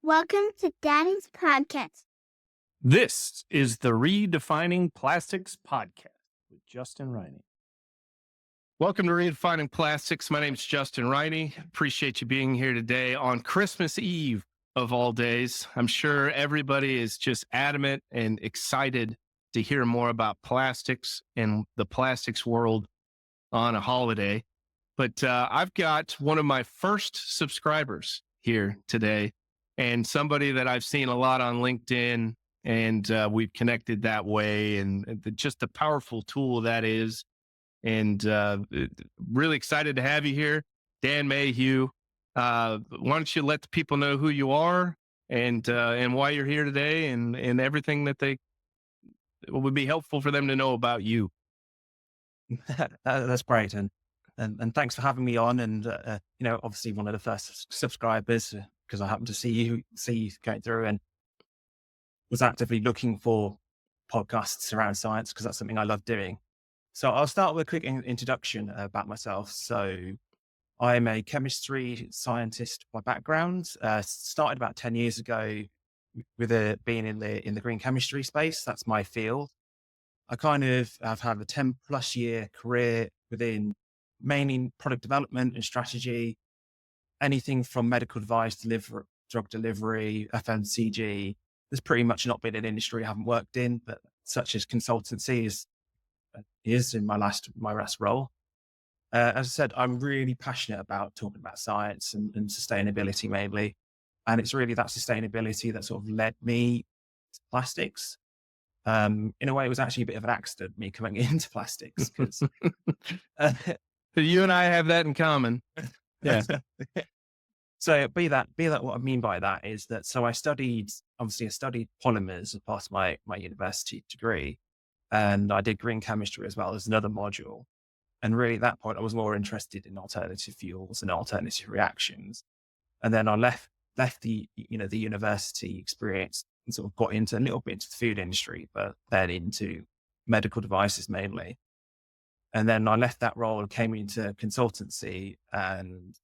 Welcome to Daddy's Podcast. This is the Redefining Plastics Podcast with Justin Riney. Welcome to Redefining Plastics. My name is Justin Riney. Appreciate you being here today on Christmas Eve of all days. I'm sure everybody is just adamant and excited to hear more about plastics and the plastics world on a holiday. But I've got one of my first subscribers here today and somebody that I've seen a lot on LinkedIn, and we've connected that way, and just the powerful tool that is. And really excited to have you here, Dan Mayhew. Why don't you let the people know who you are and why you're here today, and everything that they would be helpful for them to know about you. That's great, and thanks for having me on. And obviously one of the first subscribers, because I happened to see you going through and was actively looking for podcasts around science because that's something I love doing. So I'll start with a quick introduction about myself. So I'm a chemistry scientist by background. Started about 10 years ago with being in the green chemistry space. That's my field. I kind of have had a 10 plus year career within mainly product development and strategy, anything from medical device delivery, drug delivery, FMCG. There's pretty much not been an industry I haven't worked in, but such as consultancy is in my last role. As I said, I'm really passionate about talking about science and sustainability mainly. And it's really that sustainability that sort of led me to plastics. In a way, it was actually a bit of an accident, me coming into plastics. You and I have that in common. Yeah. So be that what I mean by that is that, so I studied polymers as part of my university degree, and I did green chemistry as well as another module. And really at that point, I was more interested in alternative fuels and alternative reactions. And then I left the university experience and sort of got into a little bit into the food industry, but then into medical devices mainly. And then I left that role and came into consultancy, and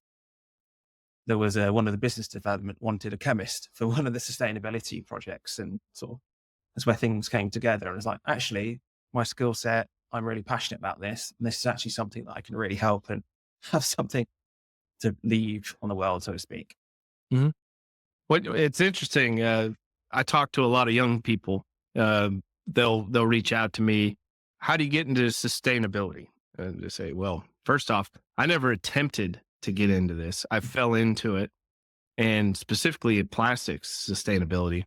there was one of the business development wanted a chemist for one of the sustainability projects, and sort of that's where things came together. And it's like, actually, my skill set, I'm really passionate about this, and this is actually something that I can really help and have something to leave on the world, so to speak. Mm-hmm. It's interesting. I talk to a lot of young people. They'll reach out to me. How do you get into sustainability? And they say, well, first off, I never attempted to get into this. I fell into it, and specifically in plastics sustainability,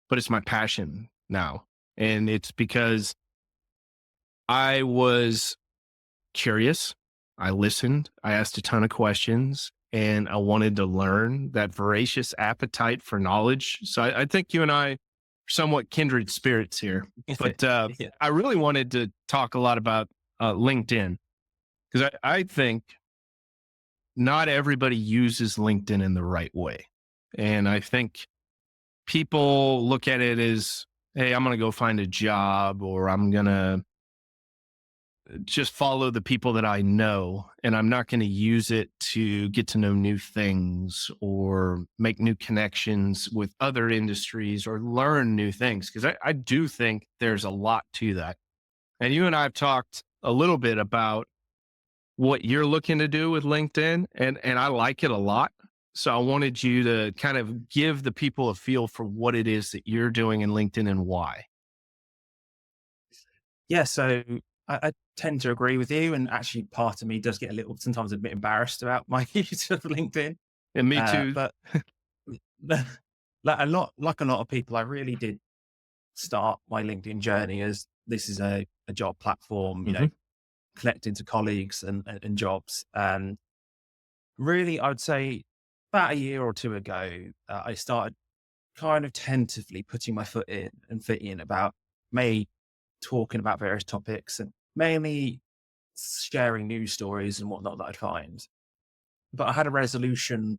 but it's my passion now. And it's because I was curious. I listened. I asked a ton of questions, and I wanted to learn. That voracious appetite for knowledge. So I think you and I are somewhat kindred spirits here. But Yeah. I really wanted to talk a lot about LinkedIn, because I think not everybody uses LinkedIn in the right way. And I think people look at it as, hey, I'm going to go find a job, or I'm going to just follow the people that I know, and I'm not going to use it to get to know new things or make new connections with other industries or learn new things. Because I do think there's a lot to that. And you and I have talked a little bit about what you're looking to do with LinkedIn, and I like it a lot. So I wanted you to kind of give the people a feel for what it is that you're doing in LinkedIn and why. Yeah, so I tend to agree with you, and actually part of me does get sometimes a bit embarrassed about my use of LinkedIn. And me too. But like a lot of people, I really did start my LinkedIn journey as this is a job platform, connecting to colleagues and jobs. And really, I would say about a year or two ago, I started kind of tentatively putting my foot in about talking about various topics, and mainly sharing news stories and whatnot that I'd find. But I had a resolution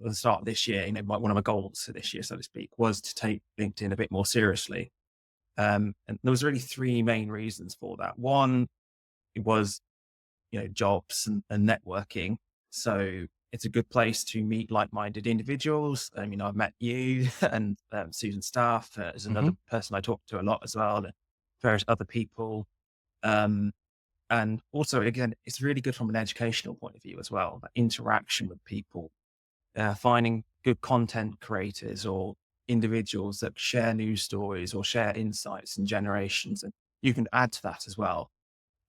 at the start of this year, one of my goals for this year, so to speak, was to take LinkedIn a bit more seriously. And there was really three main reasons for that. One, it was, jobs and networking. So it's a good place to meet like-minded individuals. I've met you and Susan Staff is Hmm. another person I talk to a lot as well, and various other people. Um, and also, again, it's really good from an educational point of view as well, that interaction with people, finding good content creators or individuals that share news stories or share insights and generations. And you can add to that as well.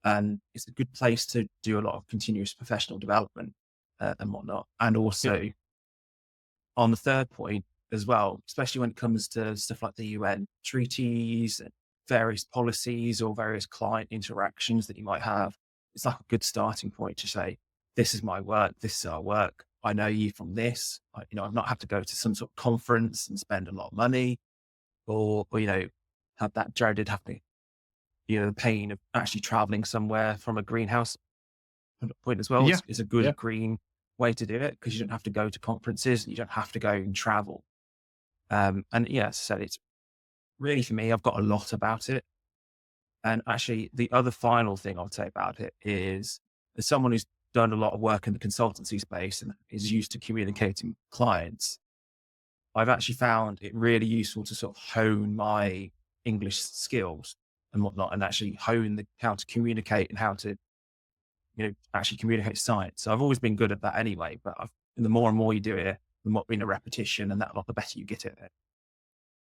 And it's a good place to do a lot of continuous professional development and whatnot. And Yeah. also on the third point as well, especially when it comes to stuff like the UN treaties and various policies or various client interactions that you might have, it's like a good starting point to say, this is my work, this is our work. I know you from this. I've not had to go to some sort of conference and spend a lot of money or have that dreaded happening, the pain of actually traveling somewhere from a greenhouse point as well. Yeah. It's a Yeah. good green way to do it because you don't have to go to conferences and you don't have to go and travel. And yeah, as I said, it's really for me, I've got a lot about it. And actually, the other final thing I'll say about it is, as someone who's done a lot of work in the consultancy space and is used to communicating with clients, I've actually found it really useful to sort of hone my English skills and whatnot, and actually hone how to communicate and how to actually communicate science. So I've always been good at that anyway, but the more and more you do it, the more repetition and the better you get at it.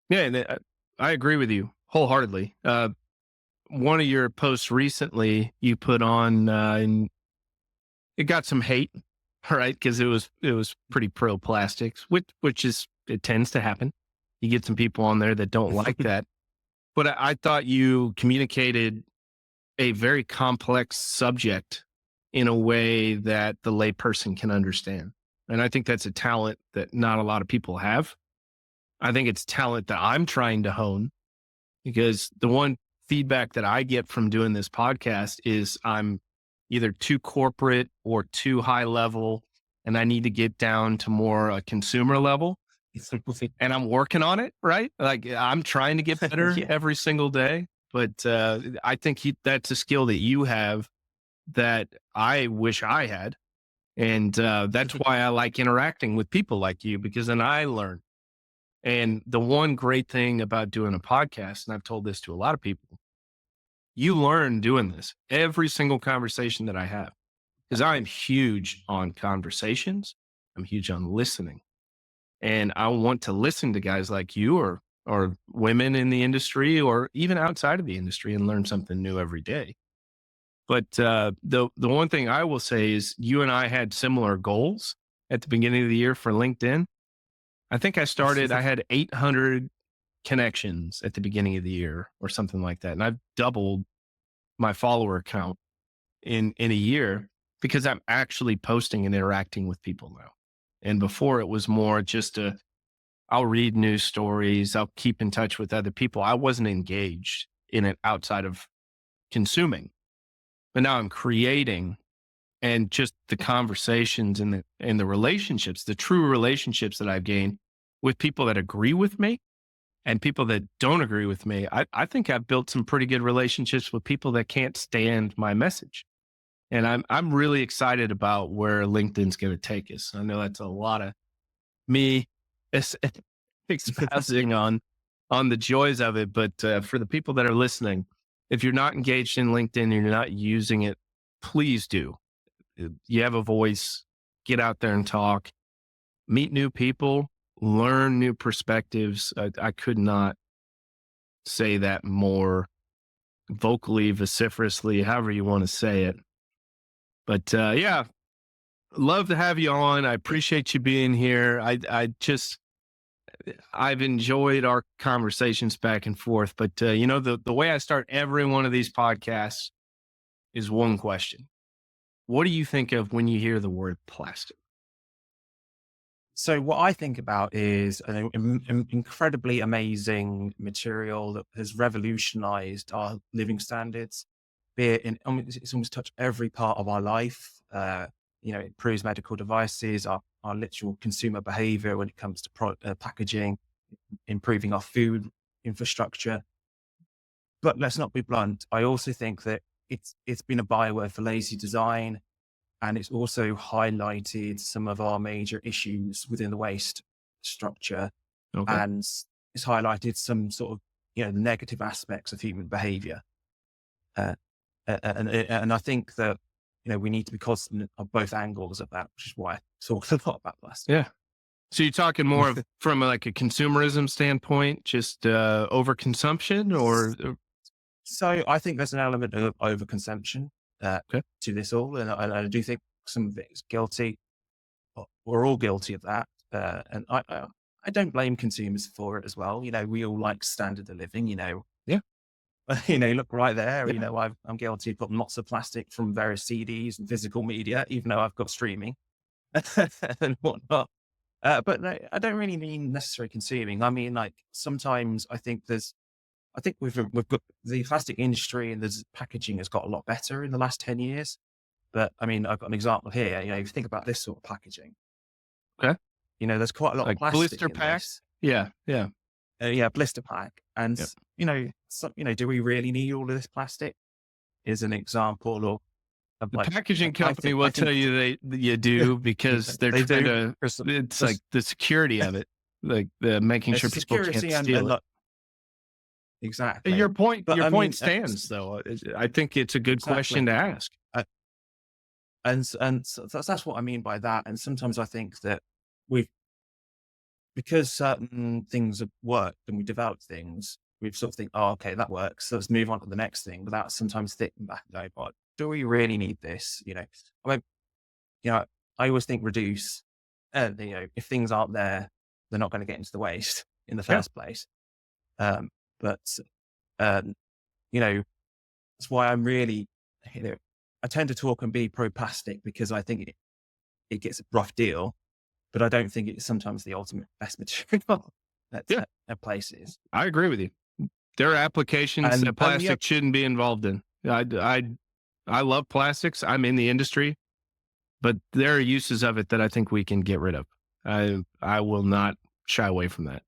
Yeah. And I agree with you wholeheartedly. One of your posts recently you put on, and it got some hate, right? Because it was pretty pro plastics, which is, it tends to happen. You get some people on there that don't like that. But I thought you communicated a very complex subject in a way that the layperson can understand. And I think that's a talent that not a lot of people have. I think it's talent that I'm trying to hone, because the one feedback that I get from doing this podcast is I'm either too corporate or too high level, and I need to get down to more a consumer level. And I'm working on it, right? Like, I'm trying to get better Yeah. every single day. But I think that's a skill that you have that I wish I had. And that's why I like interacting with people like you, because then I learn. And the one great thing about doing a podcast, and I've told this to a lot of people, you learn doing this every single conversation that I have, because I'm huge on conversations. I'm huge on listening. And I want to listen to guys like you, or women in the industry, or even outside of the industry, and learn something new every day. But the one thing I will say is, you and I had similar goals at the beginning of the year for LinkedIn. I think I had 800 connections at the beginning of the year or something like that. And I've doubled my follower count in a year, because I'm actually posting and interacting with people now. And before, it was more just I'll read news stories, I'll keep in touch with other people. I wasn't engaged in it outside of consuming. But now I'm creating, and just the conversations and the relationships, the true relationships that I've gained with people that agree with me and people that don't agree with me. I think I've built some pretty good relationships with people that can't stand my message. And I'm really excited about where LinkedIn's going to take us. I know that's a lot of me espousing on the joys of it, but for the people that are listening, if you're not engaged in LinkedIn and you're not using it, please do. You have a voice, get out there and talk, meet new people, learn new perspectives. I could not say that more vocally, vociferously, however you want to say it. But yeah, love to have you on. I appreciate you being here. I've enjoyed our conversations back and forth, but the way I start every one of these podcasts is one question. What do you think of when you hear the word plastic? So what I think about is an incredibly amazing material that has revolutionized our living standards, be it it's almost touched every part of our life. It improves medical devices, our literal consumer behavior when it comes to packaging, improving our food infrastructure. But let's not be blunt. I also think that it's been a byword for lazy design. And it's also highlighted some of our major issues within the waste structure. Okay. And it's highlighted some sort of, the negative aspects of human behavior. Uh, and I think that, we need to be cognizant of both angles of that, which is why I talk a lot about plastic. Yeah. So you're talking more of from like a consumerism standpoint, just overconsumption, or So I think there's an element of overconsumption okay, to this all. And I do think some of it is guilty. We're all guilty of that. And I don't blame consumers for it as well. We all like standard of living, yeah, look right there, yeah, I'm guilty of putting lots of plastic from various CDs and physical media, even though I've got streaming and whatnot. But no, I don't really mean necessarily consuming. I mean, like sometimes I think we've got the plastic industry and the packaging has got a lot better in the last 10 years. But I mean, I've got an example here. If you think about this sort of packaging, okay, there's quite a lot of like plastic blister in pack. this. Yeah, yeah, Yeah, blister pack. And, yep. do we really need all of this plastic? Is an example of The like, packaging company will tell you you do because they're they trying do. to. It's like the security of it, like the making sure people can't Security steal it. like, exactly. Your point But I mean, stands, though. I think it's a good question to ask. And so that's what I mean by that. And sometimes I think that because certain things have worked and we develop things, we sort of think, oh, okay, that works. So let's move on to the next thing without sometimes thinking back and going, but do we really need this? I mean, I always think reduce, if things aren't there, they're not going to get into the waste in the first place. But that's why I'm really, I tend to talk and be pro plastic because I think it gets a rough deal, but I don't think it's sometimes the ultimate best material at places. I agree with you. There are applications that plastic shouldn't be involved in. I love plastics. I'm in the industry, but there are uses of it that I think we can get rid of. I will not shy away from that.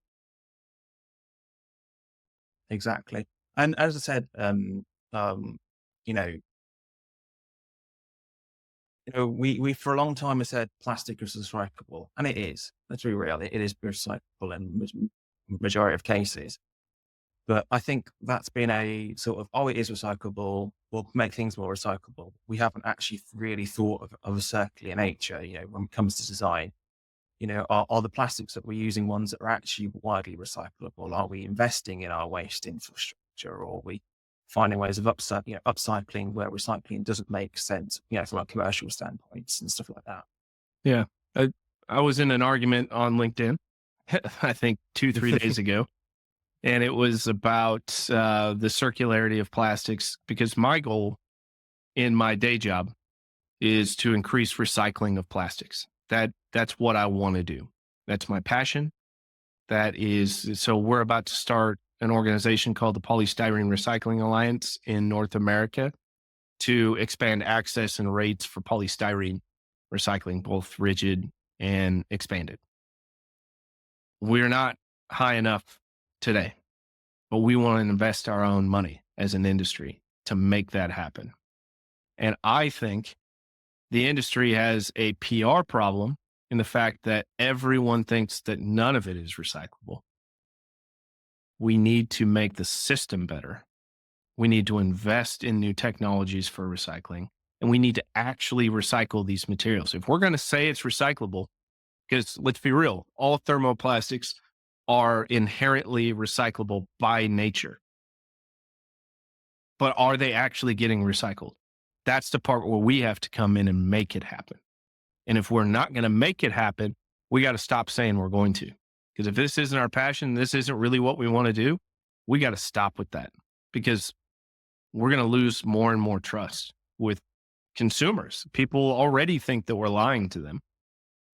Exactly. And as I said, we for a long time have said plastic is recyclable, and it is. Let's be real, it is recyclable in majority of cases. But I think that's been a sort of, it is recyclable, we'll make things more recyclable. We haven't actually really thought of a circular nature, when it comes to design. Are the plastics that we're using ones that are actually widely recyclable? Are we investing in our waste infrastructure, or are we finding ways of upcycling where recycling doesn't make sense, from a commercial standpoints and stuff like that? Yeah. I was in an argument on LinkedIn, I think 2-3 days ago, and it was about the circularity of plastics, because my goal in my day job is to increase recycling of plastics. That's what I want to do. That's my passion. So we're about to start an organization called the Polystyrene Recycling Alliance in North America to expand access and rates for polystyrene recycling, both rigid and expanded. We're not high enough today, but we want to invest our own money as an industry to make that happen. And I think the industry has a PR problem in the fact that everyone thinks that none of it is recyclable. We need to make the system better. We need to invest in new technologies for recycling, and we need to actually recycle these materials. If we're going to say it's recyclable, because let's be real, all thermoplastics are inherently recyclable by nature. But are they actually getting recycled? That's the part where we have to come in and make it happen. And if we're not going to make it happen, we got to stop saying we're going to. Because if this isn't our passion, this isn't really what we want to do, we got to stop with that, because we're going to lose more and more trust with consumers. People already think that we're lying to them.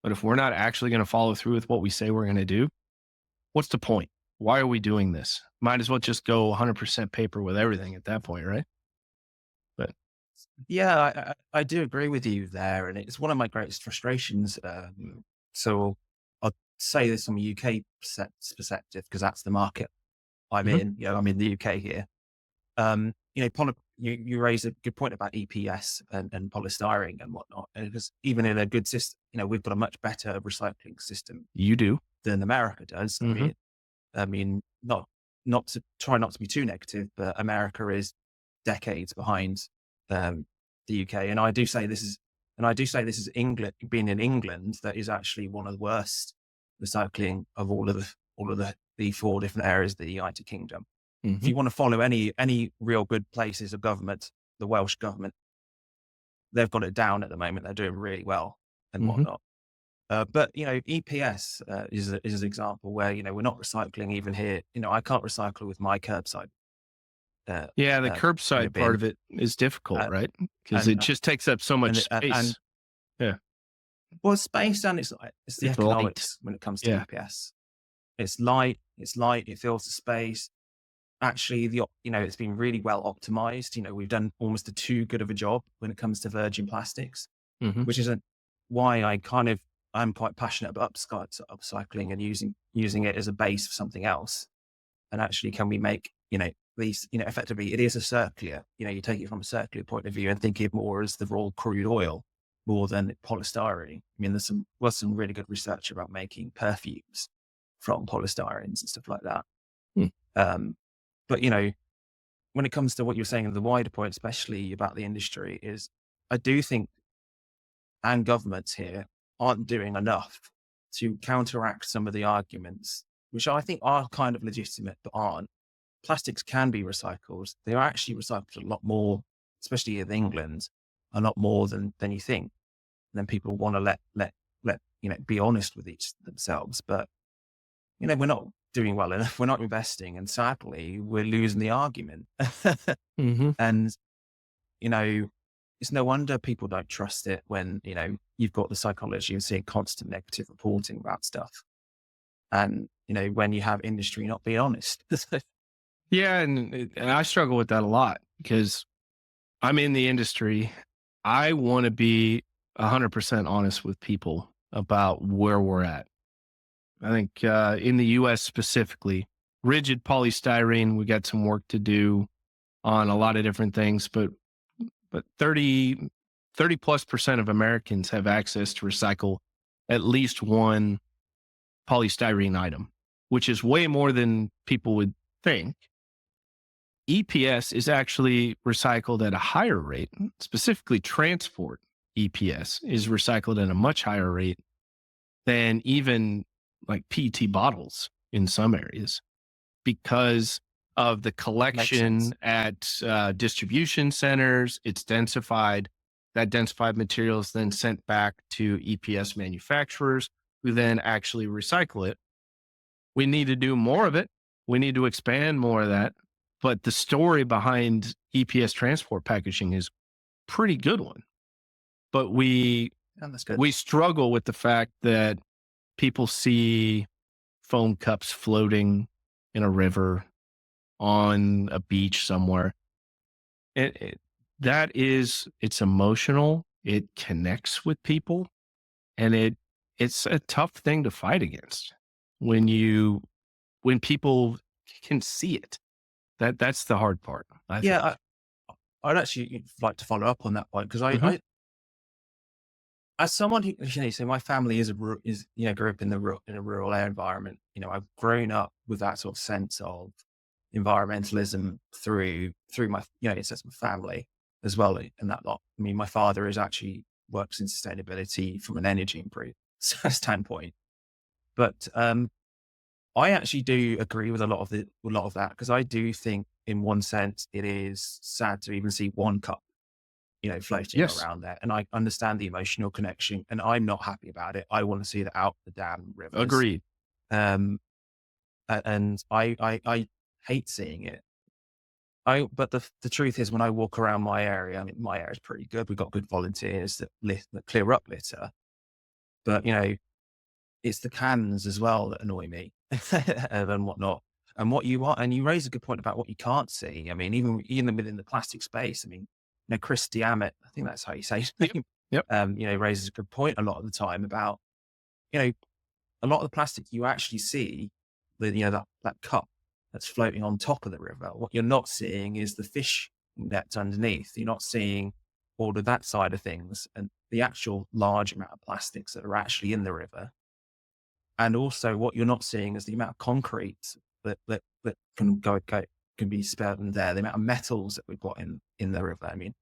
But if we're not actually going to follow through with what we say we're going to do, what's the point? Why are we doing this? Might as well just go 100% paper with everything at that point, right? But yeah, I do agree with you there. And it's one of my greatest frustrations. So I'll say this from a UK perspective, because that's the market I'm in. I'm in the UK here. you raise a good point about EPS and polystyrene and whatnot. And because even in a good system, we've got a much better recycling system You do. than America does. Mhm. I mean, not to try not to be too negative, but America is decades behind the UK. And I do say this is England, being in England, that is actually one of the worst recycling of all of the 4 different areas of the United Kingdom. If Mhm. you want to follow any real good places of government, the Welsh government, they've got it down at the moment. They're doing really well and Mhm. whatnot. But EPS is an example where we're not recycling even here. I can't recycle with my curbside Yeah, the curbside part bin, of it is difficult, uh, right? Because and it just takes up so much and space. Yeah, well, space, and it's the it's light. economics when it comes to Yeah. EPS. It's light. It fills the space. Actually, it's been really well optimized. We've done almost too good of a job when it comes to virgin plastics, Mhm. which is why I'm quite passionate about upcycling and using it as a base for something else. And actually, can we make, these, effectively it is a circular, you take it from a circular point of view and think it more as the raw crude oil more than polystyrene. I mean, was some really good research about making perfumes from polystyrenes and stuff like that. Hmm. But, when it comes to what you're saying, the wider point, especially about the industry, is I do think, and governments here aren't doing enough to counteract some of the arguments, which I think are kind of legitimate, but aren't. Plastics can be recycled. They are actually recycled a lot more, especially in England, a lot more than you think. And then people want to let be honest with each themselves. But we're not doing well enough. We're not investing, and sadly, we're losing the argument. Mhm. And it's no wonder people don't trust it when you've got the psychology of seeing constant negative reporting about stuff, and when you have industry not being honest. Yeah, and I struggle with that a lot because I'm in the industry. I want to be 100% honest with people about where we're at. I think in the US specifically, rigid polystyrene, we got some work to do on a lot of different things, but 30+ % of Americans have access to recycle at least one polystyrene item, which is way more than people would think. EPS is actually recycled at a higher rate, specifically transport EPS is recycled at a much higher rate than even like PET bottles in some areas because of the Makes sense. collection at distribution centers. It's densified. That densified material is then sent back to EPS manufacturers who then actually recycle it. We need to do more of it. We need to expand more of that. But the story behind EPS transport packaging is pretty good one. But And that's good. we struggle with the fact that people see foam cups floating in a river on a beach somewhere. It's emotional. It connects with people, and it's a tough thing to fight against when when people can see it. That's the hard part, I think. Yeah, I'd actually like to follow up on that point because Mhm. as someone who, so my family grew up in in a rural air environment. I've grown up with that sort of sense of environmentalism through my, it's my family as well. And that lot. I mean, my father is actually works in sustainability from an energy improvement standpoint. But I actually do agree with a lot of that because I do think, in one sense, it is sad to even see one cup, floating Yes, around there. And I understand the emotional connection, and I'm not happy about it. I want to see it out the damn rivers. agreed. Um, and I hate seeing it. But the truth is, when I walk around my area, I mean, my area is pretty good. We've got good volunteers that clear up litter, but it's the cans as well that annoy me and whatnot. And and you raise a good point about what you can't see. I mean, even within the plastic space, I mean, Chris Diamett, I think that's how you say his Yep. name, Yep. raises a good point a lot of the time about, a lot of the plastic you actually see, that cup that's floating on top of the river. What you're not seeing is the fish depth underneath. You're not seeing all of that side of things and the actual large amount of plastics that are actually in the river. And also what you're not seeing is the amount of concrete that can be spared in there, the amount of metals that we've got in the river. I mean,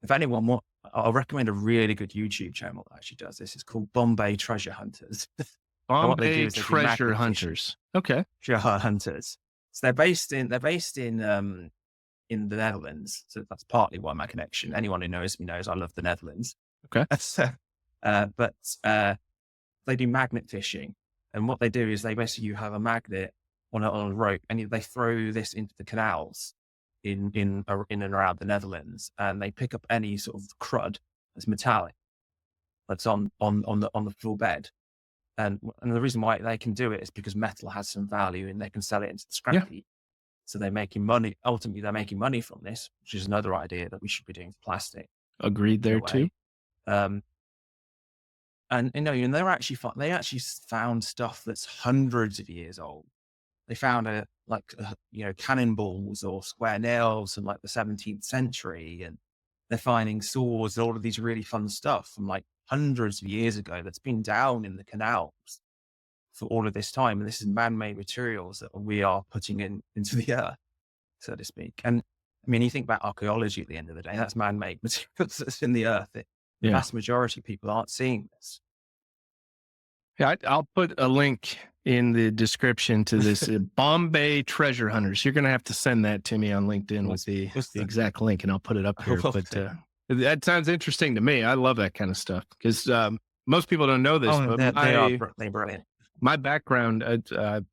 if anyone I'll recommend a really good YouTube channel that actually does this. It's called Bombay Treasure Hunters. And what they do Bombay is they do treasure magnet fishing. hunters. Okay. Treasure hunters. So they're based in the Netherlands. So that's partly why my connection. Anyone who knows me knows I love the Netherlands. Okay. But they do magnet fishing. And what they do is they basically, you have a magnet on a rope and they throw this into the canals in and around the Netherlands, and they pick up any sort of crud that's metallic that's on the full bed. And the reason why they can do it is because metal has some value and they can sell it into the scrap heap. So they're making money. Ultimately, they're making money from this, which is another idea that we should be doing for plastic. Agreed there too. And and they actually found stuff that's hundreds of years old. They found cannonballs or square nails from like the 17th century, and they're finding swords, all of these really fun stuff from like hundreds of years ago that's been down in the canals for all of this time. And this is man-made materials that we are putting into the earth, so to speak. And I mean, you think about archaeology at the end of the day, that's man-made materials that's in the earth. The vast majority of people aren't seeing this. Yeah, I'll put a link in the description to this Bombay Treasure Hunters. You're going to have to send that to me on LinkedIn with the exact link, and I'll put it up here. But that sounds interesting to me. I love that kind of stuff because most people don't know this. But they're brilliant. My background,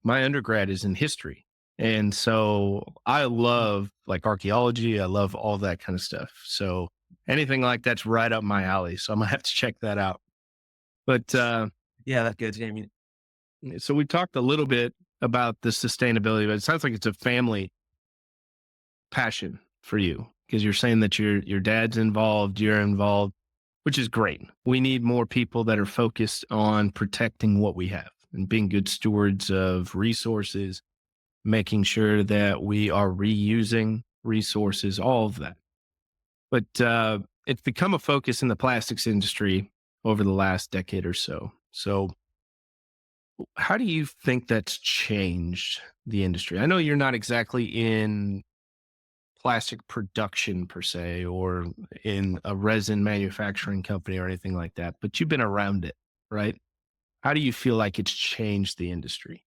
my undergrad is in history. And so I love like archaeology. I love all that kind of stuff. So anything like that's right up my alley. So I'm going to have to check that out. But yeah, that's good. I mean, so we talked a little bit about the sustainability, but it sounds like it's a family passion for you because you're saying that your dad's involved, you're involved, which is great. We need more people that are focused on protecting what we have and being good stewards of resources, making sure that we are reusing resources, all of that. But it's become a focus in the plastics industry over the last decade or so. So how do you think that's changed the industry? I know you're not exactly in plastic production per se, or in a resin manufacturing company or anything like that, but you've been around it, right? How do you feel like it's changed the industry?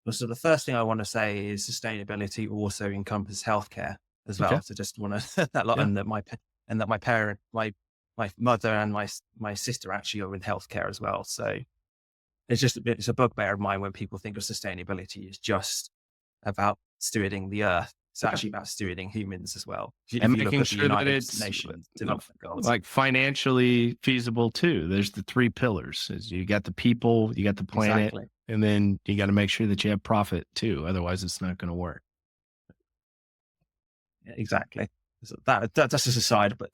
Well, so the first thing I want to say is sustainability also encompasses healthcare as well. Okay. So just want to that lot, and that my parent, my mother and my sister actually are in healthcare as well. So it's a bugbear of mine when people think of sustainability as just about stewarding the earth. It's actually about stewarding humans as well. And making sure that it's Development Goals, like financially feasible too. There's the three pillars: is you got the people, you got the planet, exactly. and then you got to make sure that you have profit too. Otherwise, it's not going to work. Yeah, exactly. So that's just a side, but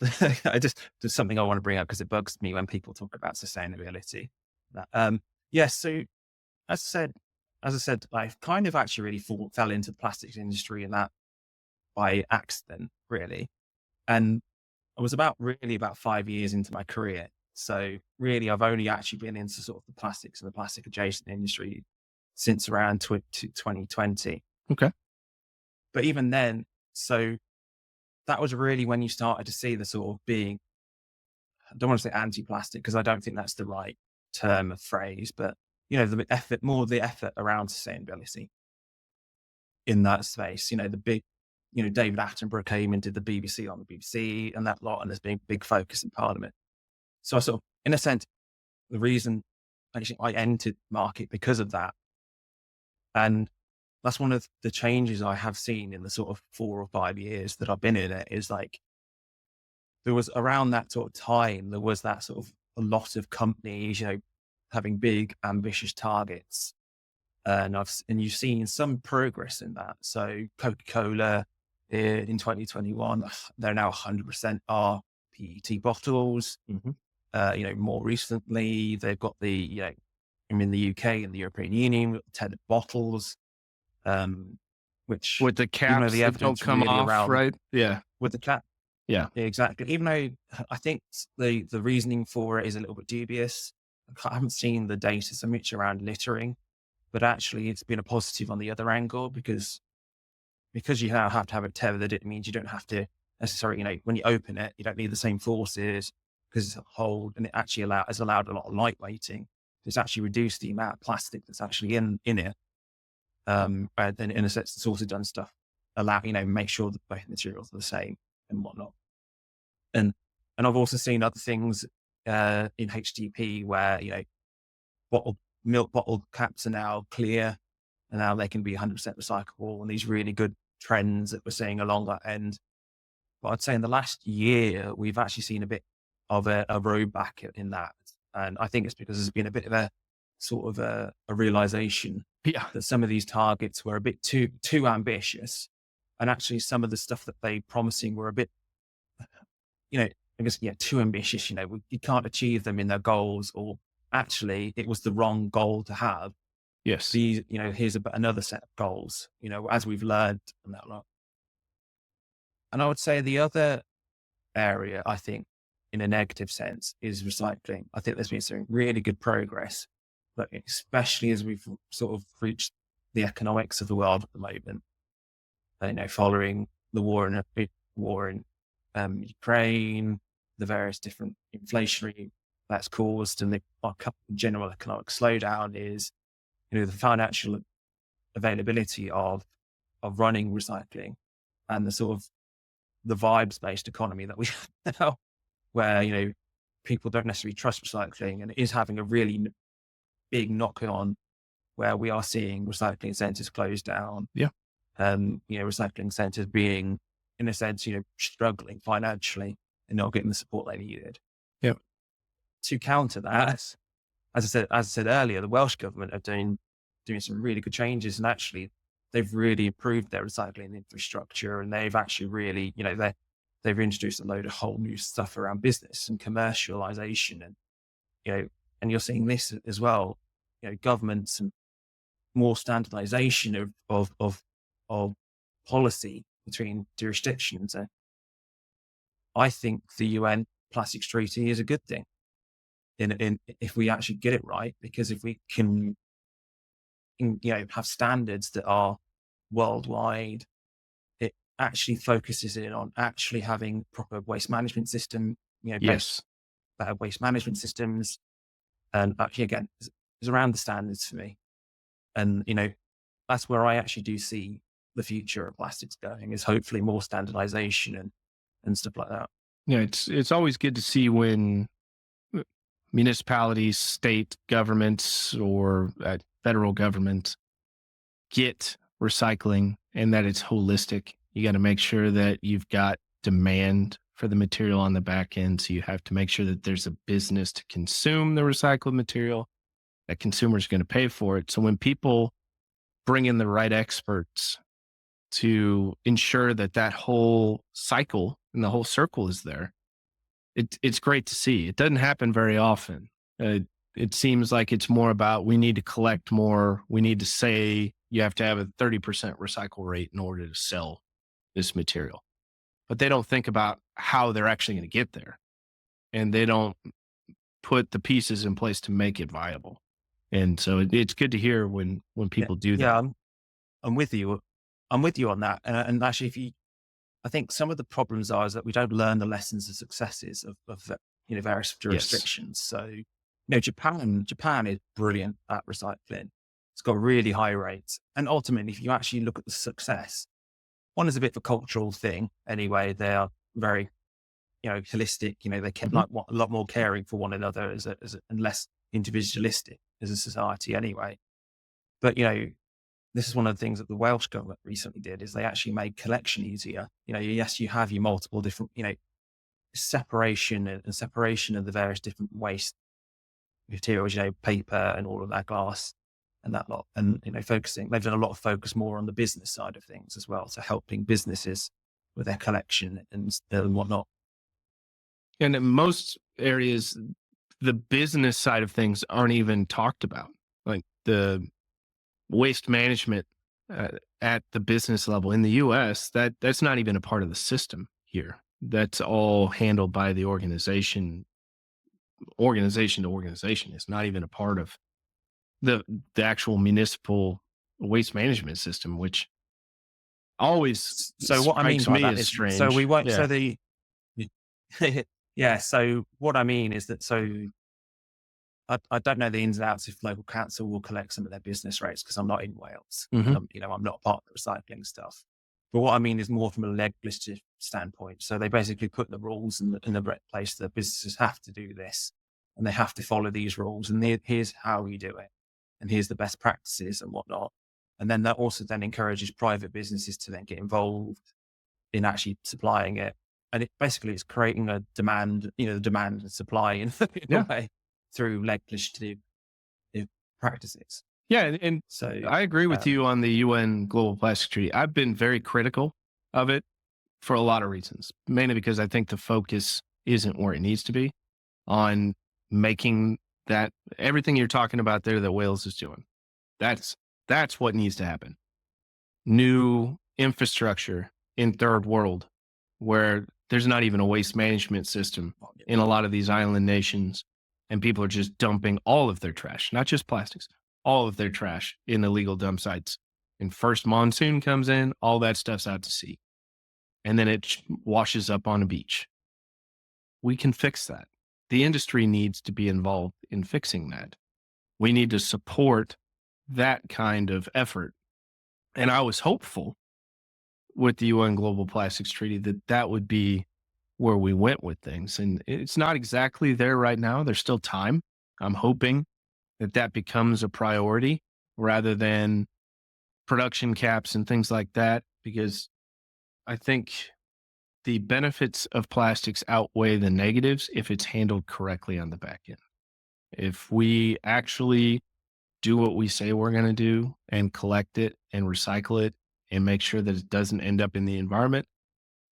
just something I want to bring up because it bugs me when people talk about sustainability. So as I said, I kind of actually really fell into the plastics industry and that by accident, really. And I was about 5 years into my career. So really, I've only actually been into sort of the plastics and the plastic adjacent industry since around 2020. Okay. But even then, so that was really when you started to see the sort of being, I don't want to say anti-plastic because I don't think that's the right term of phrase, but the effort around sustainability in that space. The big, David Attenborough came and did the BBC on the BBC and that lot, and there's been big focus in Parliament. So I sort of, in a sense, the reason actually I entered market because of that. And that's one of the changes I have seen in the sort of 4 or 5 years that I've been in it, is like, there was around that sort of time, there was that sort of a lot of companies, having big ambitious targets. And you've seen some progress in that. So Coca-Cola in 2021, they're now 100% are PET bottles. Mm-hmm. More recently, they've got in the UK and the European Union, 10 bottles. which with the even though caps the that don't evidence come really off, around right? Yeah. with the cap, Yeah. yeah, exactly. Even though I think the reasoning for it is a little bit dubious. I haven't seen the data so much around littering, but actually it's been a positive on the other angle because you now have to have it tethered. It means you don't have to necessarily, when you open it, you don't need the same forces because it's a hold, and it actually has allowed a lot of lightweighting. It's actually reduced the amount of plastic that's actually in it. And then in a sense, it's also done stuff make sure that both materials are the same and whatnot. And I've also seen other things in HDP where, milk bottle caps are now clear and now they can be 100% recyclable, and these really good trends that we're seeing along that end. But I'd say in the last year, we've actually seen a bit of a roadback in that. And I think it's because there's been a bit of a sort of a realization Yeah. that some of these targets were a bit too ambitious. And actually some of the stuff that they promising were a bit, I guess, too ambitious. You can't achieve them in their goals, or actually it was the wrong goal to have. Yes. These, here's another set of goals, as we've learned and that lot. And I would say the other area, I think, in a negative sense, is recycling. I think there's been some really good progress, but especially as we've sort of reached the economics of the world at the moment, following the war in Ukraine, the various different inflationary that's caused, and the general economic slowdown is, the financial availability of running recycling and the sort of the vibes-based economy that we have now, where, people don't necessarily trust recycling, and it is having a really big knock-on where we are seeing recycling centers close down. Yeah. Recycling centers being, in a sense, struggling financially and not getting the support they needed. Yeah. To counter that, as I said earlier, the Welsh government are doing some really good changes, and actually they've really improved their recycling infrastructure, and they've actually really, they've introduced a load of whole new stuff around business and commercialization, and and you're seeing this as well, governments and more standardization of policy between jurisdictions. I think the UN Plastics Treaty is a good thing in if we actually get it right, because if we can, have standards that are worldwide, it actually focuses in on actually having proper waste management system, Yes. better waste management systems. And actually, again, it's around the standards for me. And, that's where I actually do see the future of plastics going, is hopefully more standardization and stuff like that. Yeah. It's always good to see when municipalities, state governments, or federal government get recycling and that it's holistic. You got to make sure that you've got demand for the material on the back end. So you have to make sure that there's a business to consume the recycled material, that consumers are going to pay for it. So when people bring in the right experts to ensure that that whole cycle and the whole circle is there, it's great to see. It doesn't happen very often. It seems like it's more about, we need to collect more. We need to say you have to have a 30% recycle rate in order to sell this material. But they don't think about how they're actually going to get there. And they don't put the pieces in place to make it viable. And so it's good to hear when people do that. Yeah, I'm with you. I'm with you on that. And actually, I think some of the problems is that we don't learn the lessons and successes of various jurisdictions. So, Japan is brilliant at recycling. It's got really high rates. And ultimately, if you actually look at the success, one is a bit of a cultural thing. Anyway, they are very, holistic. They can like a lot more caring for one another and less individualistic as a society anyway. But, this is one of the things that the Welsh government recently did, is they actually made collection easier. Yes, you have your multiple different, separation of the various different waste materials, paper and all of that, glass and that lot. And, they've done a lot of focus more on the business side of things as well. So helping businesses with their collection and whatnot. And in most areas, the business side of things aren't even talked about. Like the waste management at the business level in the US, that's not even a part of the system here. That's all handled by the organization to organization. It's not even a part of the actual municipal waste management system, which always So what I mean strikes by me that as is, so we strange. won't, Yeah. so the, yeah. So what I mean is that, so I don't know the ins and outs if local council will collect some of their business rates because I'm not in Wales Mhm. and I'm not part of the recycling stuff. But what I mean is more from a legislative standpoint. So they basically put the rules in the place that businesses have to do this and they have to follow these rules. And here's how you do it. And here's the best practices and whatnot. And then that also then encourages private businesses to then get involved in actually supplying it. And it basically is creating a demand, the demand and supply in a Yeah. way through legislative practices. Yeah. And So I agree with you on the UN Global Plastic Treaty. I've been very critical of it for a lot of reasons, mainly because I think the focus isn't where it needs to be on making that everything you're talking about there that Wales is doing. That's what needs to happen. New infrastructure in third world where there's not even a waste management system in a lot of these island nations, and people are just dumping all of their trash, not just plastics, all of their trash in illegal dump sites. And first monsoon comes in, all that stuff's out to sea. And then it washes up on a beach. We can fix that. The industry needs to be involved in fixing that. We need to support that kind of effort. And I was hopeful with the UN Global Plastics Treaty that would be where we went with things. And it's not exactly there right now. There's still time. I'm hoping that becomes a priority rather than production caps and things like that, because I think the benefits of plastics outweigh the negatives if it's handled correctly on the back end. If we actually do what we say we're going to do and collect it and recycle it and make sure that it doesn't end up in the environment,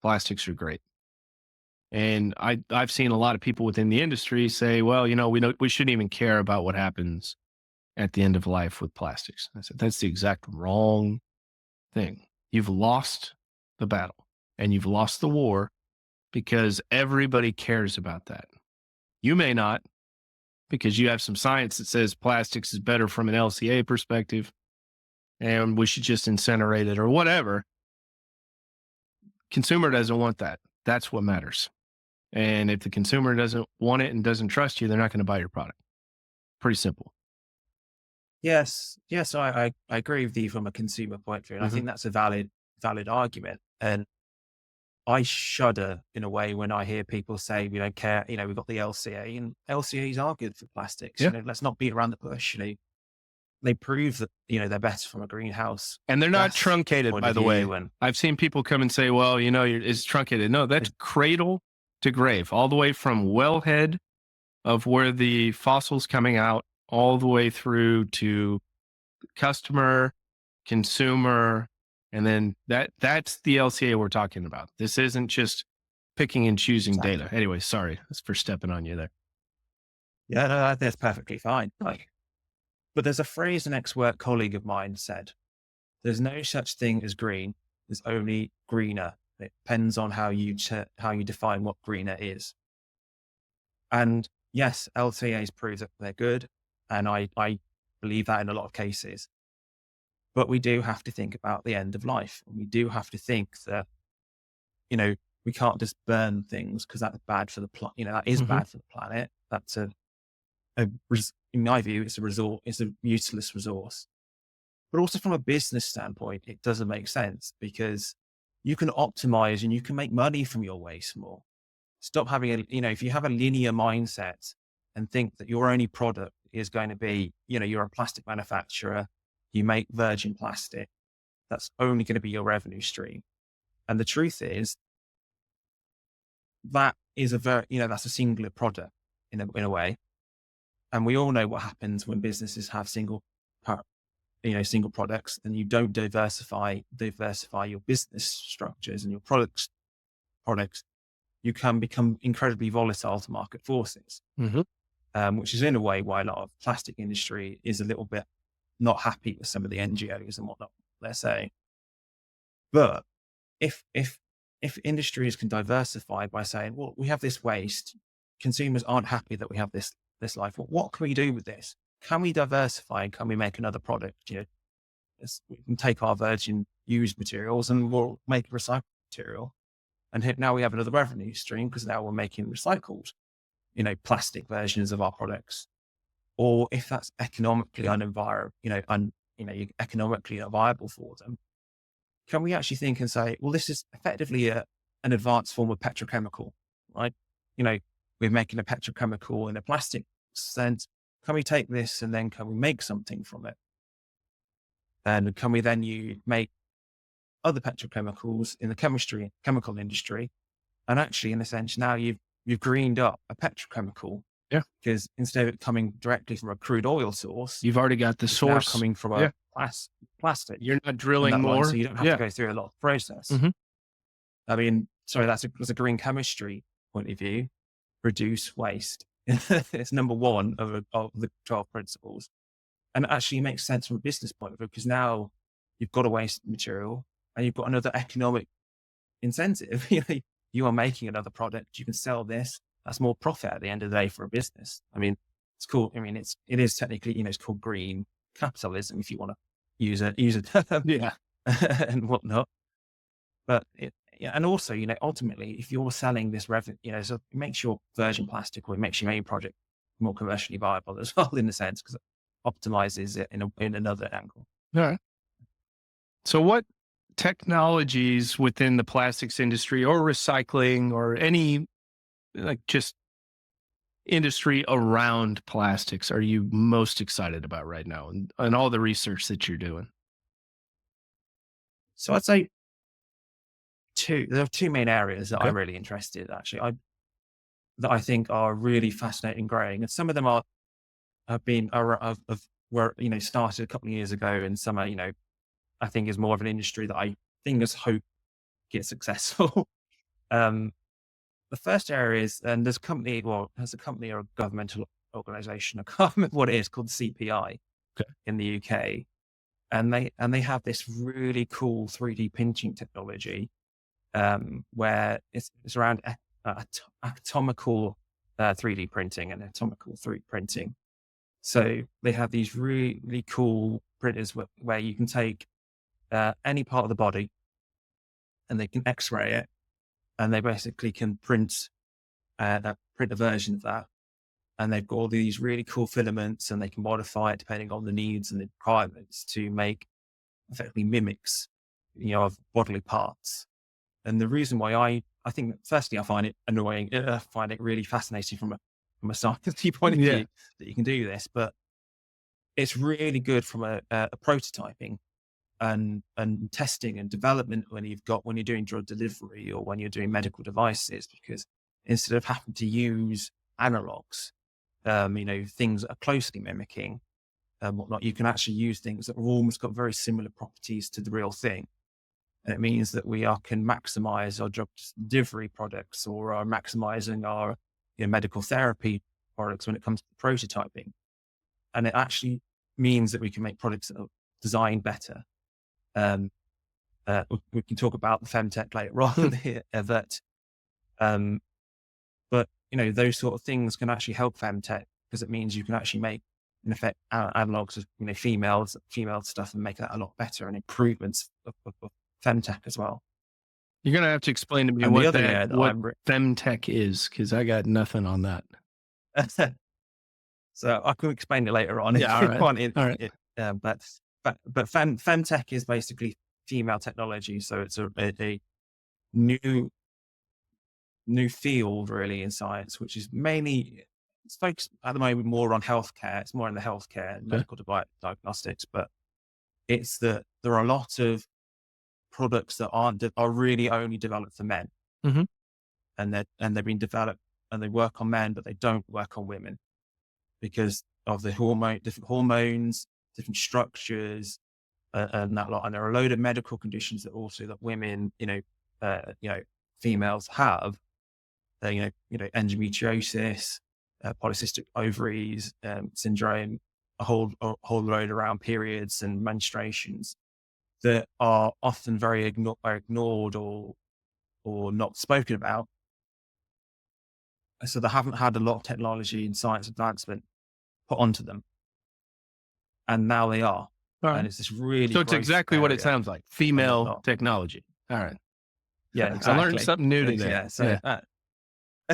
plastics are great. And I've seen a lot of people within the industry say, well, we shouldn't even care about what happens at the end of life with plastics. I said, that's the exact wrong thing. You've lost the battle and you've lost the war because everybody cares about that. You may not, because you have some science that says plastics is better from an LCA perspective and we should just incinerate it or whatever. Consumer doesn't want that. That's what matters. And if the consumer doesn't want it and doesn't trust you, they're not going to buy your product. Pretty simple. yes, I agree with you from a consumer point of view. And I think that's a valid argument. And I shudder in a way when I hear people say we don't care. We've got the LCA, and LCAs are good for plastics. Yeah. Let's not beat around the bush. They prove that they're better from a greenhouse, and they're not gas truncated, point by of the way. view. And I've seen people come and say, well, it's truncated. No, that's cradle to grave, all the way from wellhead of where the fossil's coming out, all the way through to customer, consumer, and then that's the LCA we're talking about. This isn't just picking and choosing Exactly. data. Anyway, sorry for stepping on you there. Yeah, no, that's perfectly fine. But there's a phrase an ex-work colleague of mine said: "There's no such thing as green. There's only greener. It depends on how you define what greener is." And yes, LCAs prove that they're good, and I believe that in a lot of cases. But we do have to think about the end of life, and we do have to think that we can't just burn things because that's bad for the planet. That is bad for the planet. That's in my view, it's a useless resource. But also from a business standpoint, it doesn't make sense because you can optimize and you can make money from your waste more. Stop having if you have a linear mindset and think that your only product is going to be, you're a plastic manufacturer, you make virgin plastic, that's only going to be your revenue stream. And the truth is that is that's a singular product in a way. And we all know what happens when businesses have single products, and you don't diversify your business structures and your products, you can become incredibly volatile to market forces, which is in a way why a lot of plastic industry is a little bit not happy with some of the NGOs and whatnot they're saying. But if industries can diversify by saying, well, we have this waste, consumers aren't happy that we have this life. Well, what can we do with this? Can we diversify and can we make another product? We can take our virgin used materials and we'll make recycled material. And now we have another revenue stream because now we're making recycled, plastic versions of our products. Or if that's economically economically viable for them, can we actually think and say, well, this is effectively an advanced form of petrochemical, right? We're making a petrochemical in a plastic sense. Can we take this and then can we make something from it? And can we then make other petrochemicals in the chemical industry? And actually, in a sense, now you've greened up a petrochemical. Yeah. Because instead of it coming directly from a crude oil source, You've already got the source coming from a plastic. You're not drilling more. So you don't have to go through a lot of process. Mhm. I mean, sorry, that's a green chemistry point of view. Reduce waste. It's number one of the 12 principles. And it actually makes sense from a business point of view because now you've got a waste material and you've got another economic incentive. You are making another product. You can sell this. That's more profit at the end of the day for a business. I mean, it's cool. I mean, it is technically, it's called green capitalism if you want to use a term, and whatnot. But and also, ultimately, if you're selling this revenue, so it makes your virgin plastic or it makes your main project more commercially viable as well, in a sense, because it optimizes it in another angle. All right. So what technologies within the plastics industry or recycling or any just industry around plastics are you most excited about right now and all the research that you're doing? So I'd say there are two main areas that Okay. I'm really interested in, actually, that I think are really fascinating and growing. And some of them were started a couple of years ago, and some are, I think is more of an industry that I think is hope gets successful. The first area is, and there's a company or a governmental organization, I can't remember what it is, called CPI in the UK. And they have this really cool 3D printing technology, where it's around atomical 3D printing and atomical 3D printing. So they have these really, really cool printers where you can take any part of the body and they can X-ray it, and they basically can print a version of that. And they've got all these really cool filaments, and they can modify it depending on the needs and the requirements to make effectively mimics, of bodily parts. And the reason why I think, firstly, I find it annoying. I find it really fascinating from a scientific point of view that you can do this, but it's really good from a prototyping and testing and development when you're doing drug delivery or when you're doing medical devices, because instead of having to use analogs, things that are closely mimicking whatnot, you can actually use things that have almost got very similar properties to the real thing. And it means that we can maximize our drug delivery products or are maximizing our medical therapy products when it comes to prototyping. And it actually means that we can make products that are designed better. We can talk about the femtech later on here, but those sort of things can actually help femtech because it means you can actually make, in effect, analogs of female stuff and make that a lot better, and improvements of femtech as well. You're gonna have to explain to me And what what femtech is, because I got nothing on that. So I can explain it later on. Yeah, if you want it. All right. But femtech is basically female technology. So it's a new field really in science, which is mainly, it's focused at the moment more on healthcare. It's more in the healthcare and medical diagnostics, but it's that there are a lot of products that are really only developed for men. Mm-hmm. And they've been developed and they work on men, but they don't work on women because of the different hormones, different structures, and that lot. And there are a load of medical conditions that women, females have, endometriosis, polycystic ovaries, syndrome, a whole load around periods and menstruations. that are often very ignored or not spoken about. So they haven't had a lot of technology and science advancement put onto them, and now they are. All And right. it's this really So it's growth exactly what it area sounds like. and Female whatnot. technology. All right. Yeah, I exactly. learned something new today. Yeah,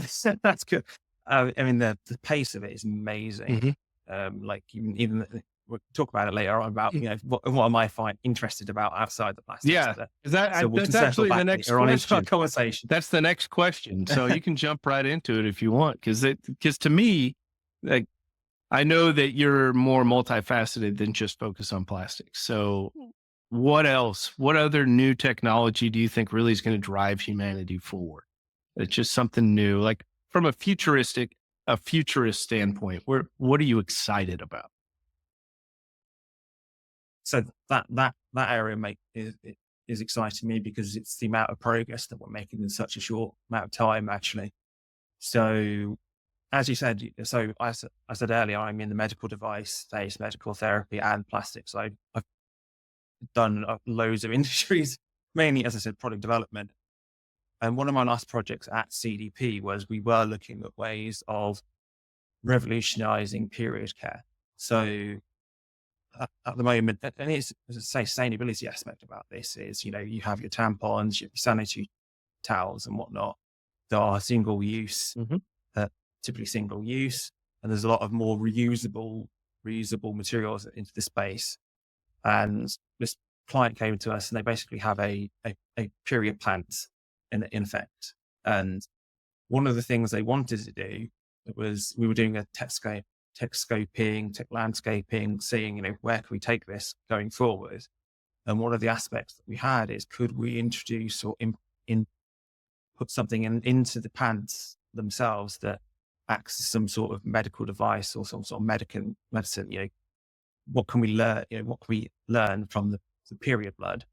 so that's good. I mean, the pace of it is amazing. Like even we'll talk about it later on about what am I interested about outside the plastics. Yeah. So we can That's circle actually the back next later on into our question. conversation. That's the next question. So you can jump right into it if you want. Because to me, like, I know that you're more multifaceted than just focus on plastics. So what else? What other new technology do you think really is going to drive humanity forward? It's just something new, like from a futurist standpoint. What are you excited about? So that area is exciting me because it's the amount of progress that we're making in such a short amount of time, actually. So as you said, so I said earlier, I'm in the medical device space, medical therapy and plastics. I've done loads of industries, mainly, as I said, product development. And one of my last projects at CDP was we were looking at ways of revolutionizing period care. So at the moment, and it's, as I say, sustainability aspect about this is, you have your tampons, your sanitary towels and whatnot that are single use, typically single use. And there's a lot of more reusable materials into the space. And this client came to us and they basically have a period plant in effect. And one of the things they wanted to do was we were doing a tech scoping, tech landscaping, seeing, where can we take this going forward? And one of the aspects that we had is, could we introduce or put something into the pants themselves that acts as some sort of medical device or some sort of medicine? What can we learn? What can we learn from the period blood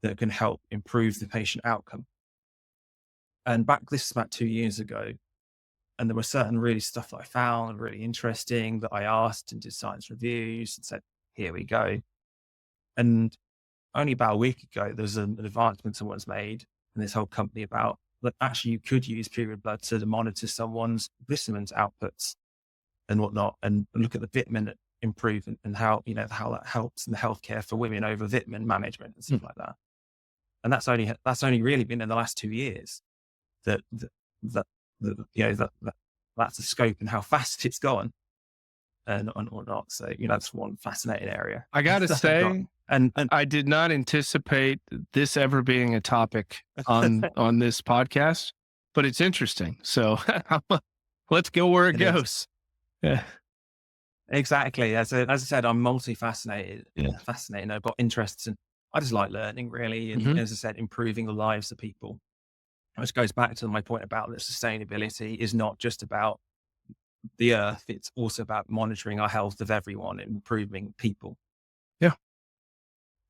that can help improve the patient outcome? And this is about 2 years ago. And there were certain really stuff that I found really interesting that I asked and did science reviews and said, here we go. And only about a week ago, there was an advancement someone's made in this whole company about that actually you could use period blood to monitor someone's vitamins outputs and whatnot, and look at the vitamin improvement and how that helps in the healthcare for women over vitamin management and stuff like that. And that's only really been in the last 2 years that's the scope and how fast it's gone and whatnot. So, that's one fascinating area. I got to say, and I did not anticipate this ever being a topic on this podcast, but it's interesting. So let's go where it goes. Yeah, exactly. As I said, I'm fascinated. I've got interests and I just like learning, really. And as I said, improving the lives of people. Which goes back to my point about that sustainability is not just about the earth. It's also about monitoring our health of everyone and improving people. Yeah.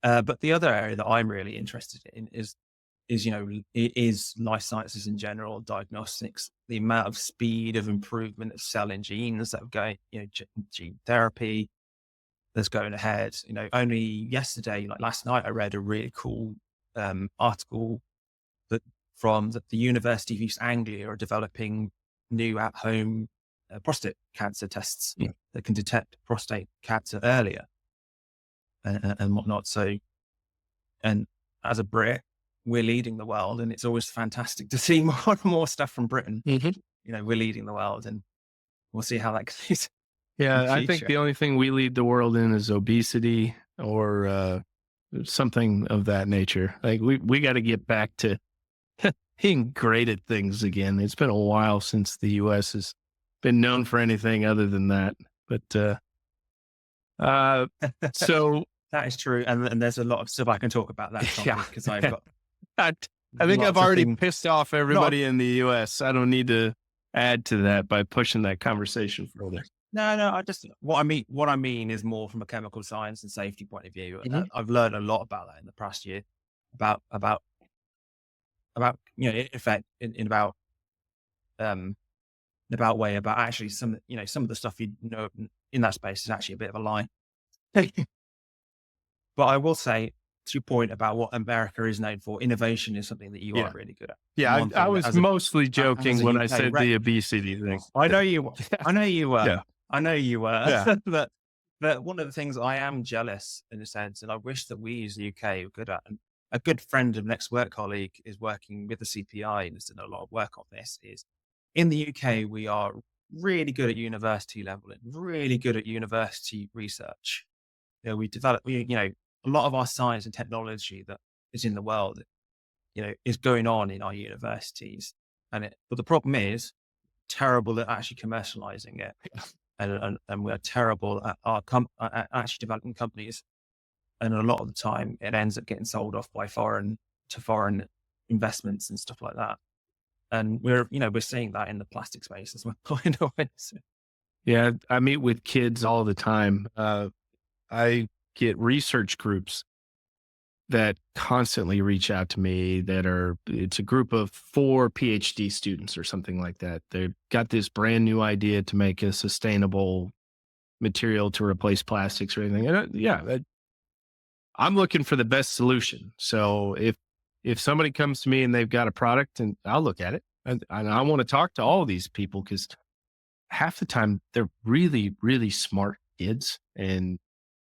But the other area that I'm really interested in is life sciences in general, diagnostics, the amount of speed of improvement of cell and genes that are going, gene therapy that's going ahead. Only yesterday, like last night, I read a really cool article from the University of East Anglia are developing new at-home prostate cancer tests that can detect prostate cancer earlier and whatnot. So, and as a Brit, we're leading the world, and it's always fantastic to see more and more stuff from Britain. We're leading the world, and we'll see how that goes. Yeah, I think the only thing we lead the world in is obesity or something of that nature. Like we got to get back to being great at things again. It's been a while since the U.S. has been known for anything other than that. But so that is true, and there's a lot of stuff I can talk about that topic because I've got. I think I've already pissed off everybody in the U.S. I don't need to add to that by pushing that conversation further. No. What I mean is more from a chemical science and safety point of view. I've learned a lot about that in the past year, about effect in about actually some of the stuff in that space is actually a bit of a lie. But I will say to your point about what America is known for, innovation is something that you Yeah. are really good at. Yeah, One I thing that was mostly joking as a when I UK said the obesity thing. I know you. I know you were. Yeah. I know you were. Yeah. but one of the things I am jealous in a sense, and I wish that we as the UK were good at, and a good friend of an ex-work colleague is working with the CPI and has done a lot of work on this, is in the UK, we are really good at university level and really good at university research. We develop, a lot of our science and technology that is in the world, is going on in our universities. But the problem is terrible at actually commercializing it. And we're terrible at at actually developing companies. And a lot of the time it ends up getting sold off by foreign investments and stuff like that. And we're seeing that in the plastic space as well. Yeah, I meet with kids all the time. I get research groups that constantly reach out to me it's a group of 4 PhD students or something like that. They've got this brand new idea to make a sustainable material to replace plastics or anything. And I'm looking for the best solution. So if somebody comes to me and they've got a product, and I'll look at it, and I want to talk to all these people, because half the time they're really, really smart kids and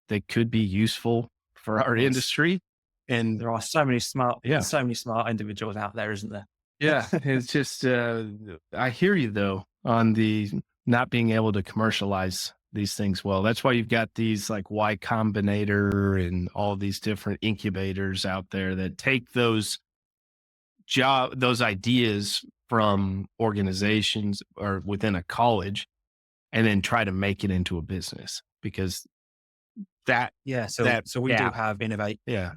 they could be useful for our industry. And there are so many smart yeah, individuals out there, isn't there? yeah, it's just, I hear you though on the not being able to commercialize these things well. That's why you've got these like Y Combinator and all these different incubators out there that take those ideas from organizations or within a college and then try to make it into a business, because So we do have Innovate. Yeah.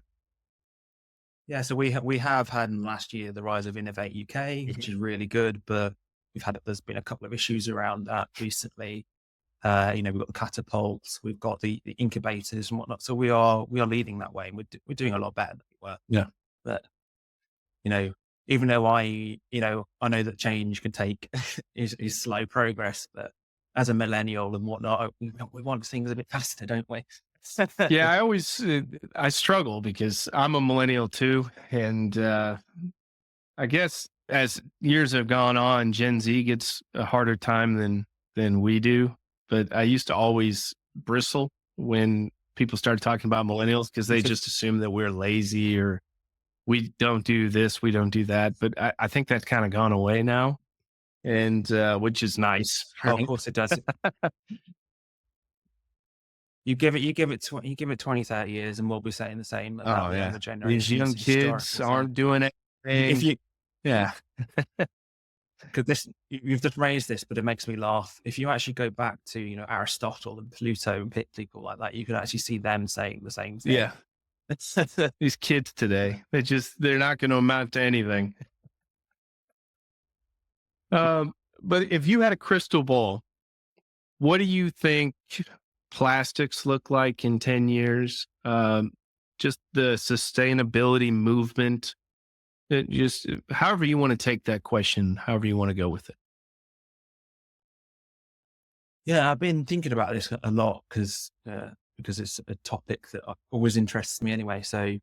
Yeah, so we have had in last year the rise of Innovate UK, which is really good, but there's been a couple of issues around that recently. We've got the catapults, we've got the incubators and whatnot. So we are leading that way, and we're doing a lot better than we were. Yeah. But even though I know that change can take is slow progress, but as a millennial and whatnot, we want things a bit faster, don't we? Yeah, I struggle because I'm a millennial too. And I guess as years have gone on, Gen Z gets a harder time than we do. But I used to always bristle when people started talking about millennials, because they just assume that we're lazy or we don't do this, we don't do that. But I think that's kind of gone away now, and which is nice. Of course it does. You give it 20, 30 years and we'll be saying the same about the younger generation. These young kids aren't doing anything. Yeah. Because you've just raised this, but it makes me laugh. If you actually go back to, Aristotle and Pluto and people like that, you can actually see them saying the same thing. Yeah. These kids today, they're not going to amount to anything. But if you had a crystal ball, what do you think plastics look like in 10 years? Just the sustainability movement, just however you want to take that question, however you want to go with it. Yeah, I've been thinking about this a lot because it's a topic that always interests me anyway. So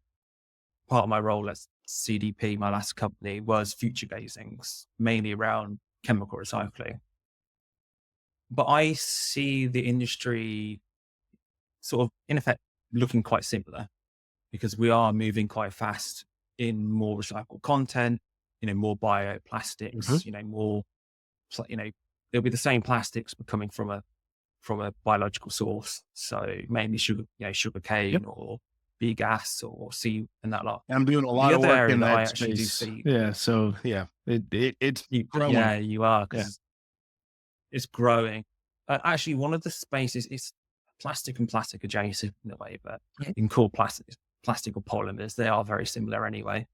part of my role at CDP, my last company, was future gazing, mainly around chemical recycling. But I see the industry sort of, in effect, looking quite similar, because we are moving quite fast in more recycled content, more bioplastics, more, there'll be the same plastics, but coming from a biological source. So mainly sugar cane or bee gas or sea and that lot. I'm doing a lot of work in that space. Yeah. So yeah, it's growing. Yeah, you are. Because it's growing. Actually, one of the spaces is plastic and plastic adjacent in a way, but you can call plastic or polymers. They are very similar anyway.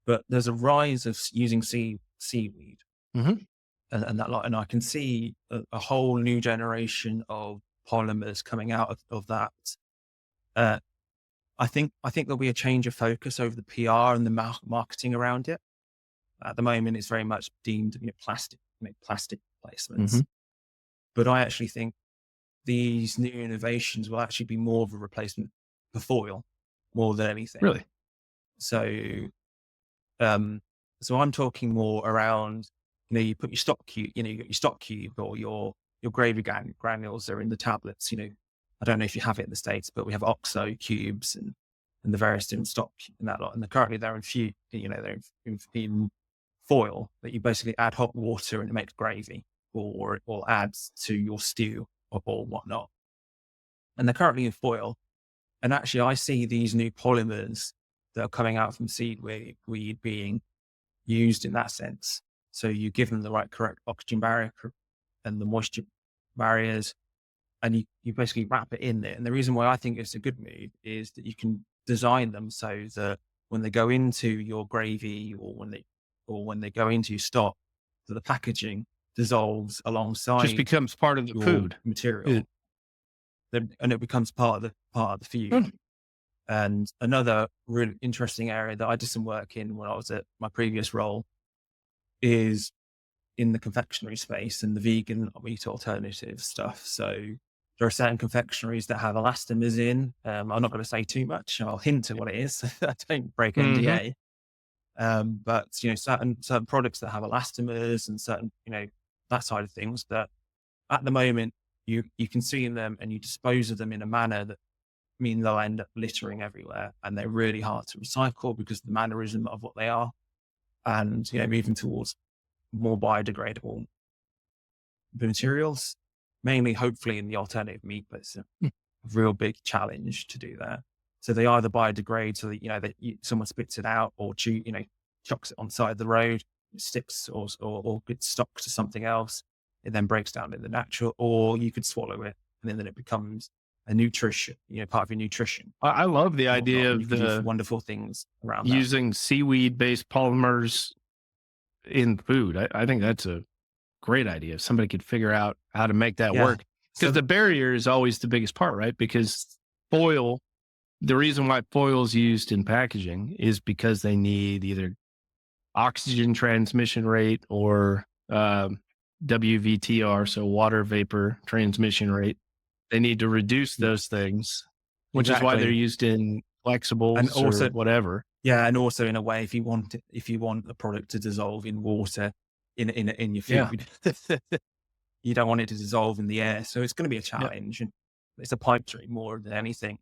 But there's a rise of using seaweed and that lot, and I can see a whole new generation of polymers coming out of that. I think there'll be a change of focus over the PR and the marketing around it. At the moment, it's very much deemed plastic placements. But I actually think these new innovations will actually be more of a replacement for foil. more than anything. Really? So, so I'm talking more around, you put your stock cube, you got your stock cube or your gravy granules are in the tablets. I don't know if you have it in the States, but we have OXO cubes and the various different stock and that lot. And currently they're they're in foil that you basically add hot water and it makes gravy or adds to your stew or whatnot. And they're currently in foil. And actually I see these new polymers that are coming out from seaweed being used in that sense. So you give them the correct oxygen barrier and the moisture barriers, and you basically wrap it in there. And the reason why I think it's a good move is that you can design them so that when they go into your gravy or when they go into your stock, that the packaging dissolves alongside Just becomes part of the your food material, and it becomes part of the food. Mm. And another really interesting area that I did some work in when I was at my previous role is in the confectionery space and the vegan meat alternative stuff. So there are certain confectionaries that have elastomers in. I'm not going to say too much. I'll hint at what it is. I don't break NDA. But certain products that have elastomers and certain, that side of things that at the moment you consume them and you dispose of them in a manner that mean they'll end up littering everywhere, and they're really hard to recycle because of the mannerism of what they are. And, moving towards more biodegradable materials, mainly hopefully in the alternative meat, but it's a real big challenge to do that. So they either biodegrade so that, someone spits it out or chucks it on the side of the road, it sticks or gets stuck to something else. It then breaks down in the natural, or you could swallow it and then it becomes a nutrition, part of your nutrition. I love the idea You of can do the wonderful things around using seaweed-based polymers in food. I think that's a great idea. If somebody could figure out how to make that work, because the barrier is always the biggest part, right? Because foil, the reason why foil is used in packaging is because they need either oxygen transmission rate or WVTR, so water vapor transmission rate. They need to reduce those things, which is why they're used in flexibles and also, or whatever. Yeah, and also in a way, if you want the product to dissolve in water in your food, you don't want it to dissolve in the air. So it's going to be a challenge, and it's a pipe dream more than anything.